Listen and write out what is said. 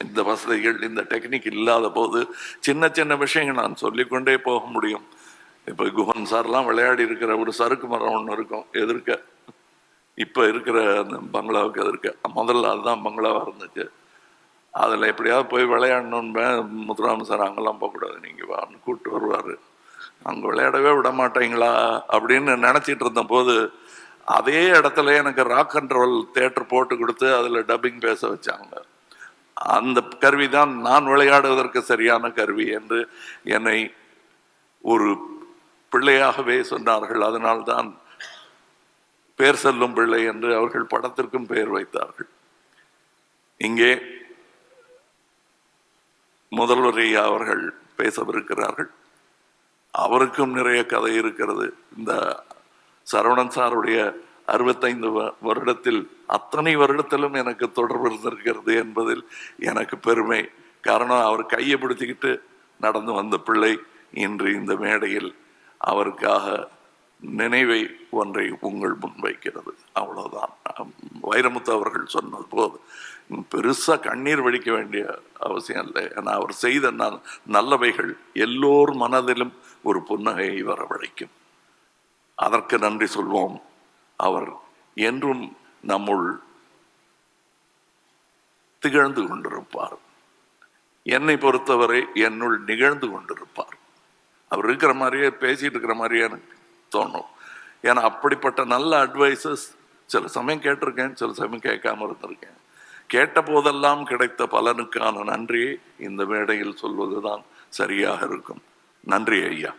இந்த வசதிகள் இந்த டெக்னிக் இல்லாத போது சின்ன சின்ன விஷயங்கள் நான் சொல்லிக்கொண்டே போக முடியும். இப்போ குஹன் சார்லாம் விளையாடி இருக்கிற ஒரு சறுக்கு மரம் ஒன்று இருக்கும் எதிர்க்க, இப்போ இருக்கிற அந்த பங்களாவுக்கு எதிர்க்க. முதல்ல அதுதான் பங்களாவாக இருந்துச்சு. அதில் எப்படியாவது போய் விளையாடணுன்னு முத்துராம சார் அங்கெல்லாம் போகக்கூடாது, நீங்கள் வான்னு கூப்பிட்டு வருவார். அங்கே விளையாடவே விட மாட்டீங்களா அப்படின்னு நினச்சிட்டு இருந்த போது அதே இடத்துல எனக்கு ராக் அண்ட் ரோல் தியேட்டர் போட்டு கொடுத்து அதில் டப்பிங் பேச வச்சாங்க. அந்த கருவி தான் நான் விளையாடுவதற்கு சரியான கருவி என்று என்னை ஒரு பிள்ளையாகவே சொன்னார்கள். அதனால்தான் பேர் செல்லும் பிள்ளை என்று அவர்கள் படத்திற்கும் பெயர் வைத்தார்கள். இங்கே முதல்வர் ஐயா அவர்கள் பேசவிருக்கிறார்கள். அவருக்கும் நிறைய கதை இருக்கிறது. இந்த சரவணன் சாருடைய 65 வருடத்தில் அத்தனை வருடத்திலும் எனக்கு தொடர்பு இருந்திருக்கிறது என்பதில் எனக்கு பெருமை. காரணம், அவர் கையை பிடிச்சிக்கிட்டு நடந்து வந்த பிள்ளை இன்று இந்த மேடையில் அவருக்காக நினைவை ஒன்றை உங்கள் முன்வைக்கிறது. அவ்வளவுதான். வைரமுத்து அவர்கள் சொன்னது போது பெருசா கண்ணீர் வடிக்க வேண்டிய அவசியம் இல்லை. ஏன்னா அவர் செய்த நல்லவைகள் எல்லோர் மனதிலும் ஒரு புன்னகையை வரவழைக்கும். அதற்கு நன்றி சொல்வோம். அவர் என்றும் நம்முள் திகழ்ந்து கொண்டிருப்பார். என்னை பொறுத்தவரை என்னுள் நிகழ்ந்து கொண்டிருப்பார். அவர் இருக்கிற மாதிரியே பேசிட்டு இருக்கிற மாதிரியே எனக்கு தோணும். ஏன்னா அப்படிப்பட்ட நல்ல அட்வைசஸ் சில சமயம் கேட்டிருக்கேன், சில சமயம் கேட்காம இருந்திருக்கேன். கேட்ட போதெல்லாம் கிடைத்த பலனுக்கான நன்றியை இந்த மேடையில் சொல்வதுதான் சரியாக இருக்கும். நன்றி ஐயா.